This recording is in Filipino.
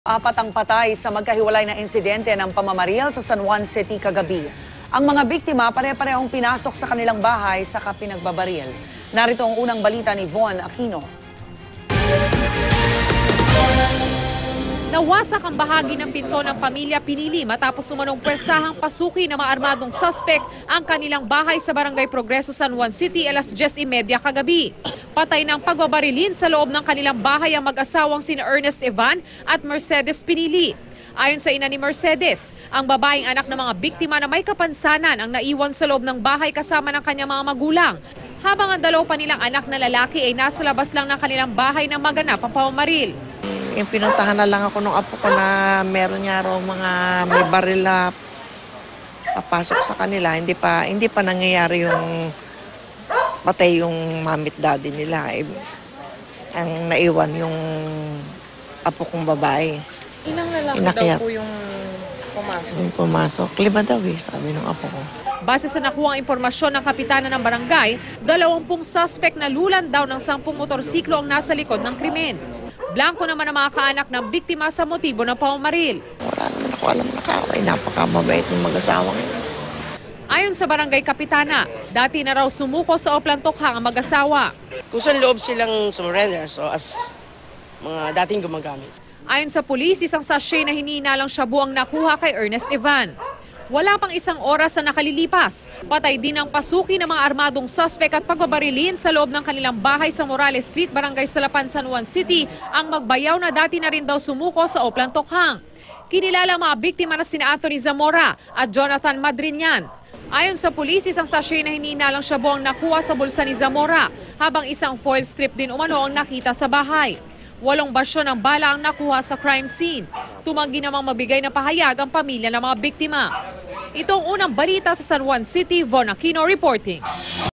Apat ang patay sa magkahiwalay na insidente ng pamamaril sa San Juan City kagabi. Ang mga biktima pare-parehong pinasok sa kanilang bahay sa pinagbabaril. Narito ang unang balita ni Von Aquino. Nawasak ang bahagi ng pinto ng pamilya Pinili matapos umanong pwersahang pasukin ng mga armadong suspect ang kanilang bahay sa Barangay Progreso, San Juan City, alas 10:30 kagabi. Patay ng pagbabarilin sa loob ng kanilang bahay ang mag-asawang sina Ernest Evan at Mercedes Pinili. Ayon sa ina ni Mercedes, ang babaeng anak ng mga biktima na may kapansanan ang naiwan sa loob ng bahay kasama ng kanyang mga magulang. Habang ang dalaw pa nilang anak na lalaki ay nasa labas lang ng kanilang bahay nang maganap ang pamamaril. Yung pinuntahan na lang ako nung apo ko na meron niya raw mga may baril na papasok sa kanila. Hindi pa nangyayari yung patay yung mamit daddy nila. Ang naiwan yung apo kong babae. Ilang lalaki Inakyat. daw po yung pumasok? Yung pumasok. 5 daw sabi ng apo ko. Base sa nakuhang impormasyon ng kapitana ng barangay, 20 suspect na lulan daw ng 10 motorsiklo ang nasa likod ng krimen. Blanco naman ang mga kaanak ng biktima sa motibo ng pamamaril. Wala naman ako alam na kaway. Napakamabait ng mag-asawang yun. Ayon sa barangay kapitana, dati na raw sumuko sa Oplan Tokhang ang mag-asawa. Kung saan loob silang sumurrender, so as mga dating gumagamit. Ayon sa pulis, isang sachet na hinihinalang shabu ang nakuha kay Ernest Evan. Wala pang isang oras na nakalilipas. Patay din ang pasuki ng mga armadong suspect at pagbabarilin sa loob ng kanilang bahay sa Morales Street, Barangay Salapan, San Juan City, ang magbayaw na dati na rin daw sumuko sa Oplan Tokhang. Kinilala mga biktima na sina Anthony Zamora at Jonathan Madrinian. Ayon sa pulis, isang sachet na hinihinalang shabu ang nakuha sa bulsa ni Zamora, habang isang foil strip din umano ang nakita sa bahay. 8 basyo ng bala ang nakuha sa crime scene. Tumanggi namang mabigay na pahayag ang pamilya ng mga biktima. Ito ang unang balita sa San Juan City. Von Aquino reporting.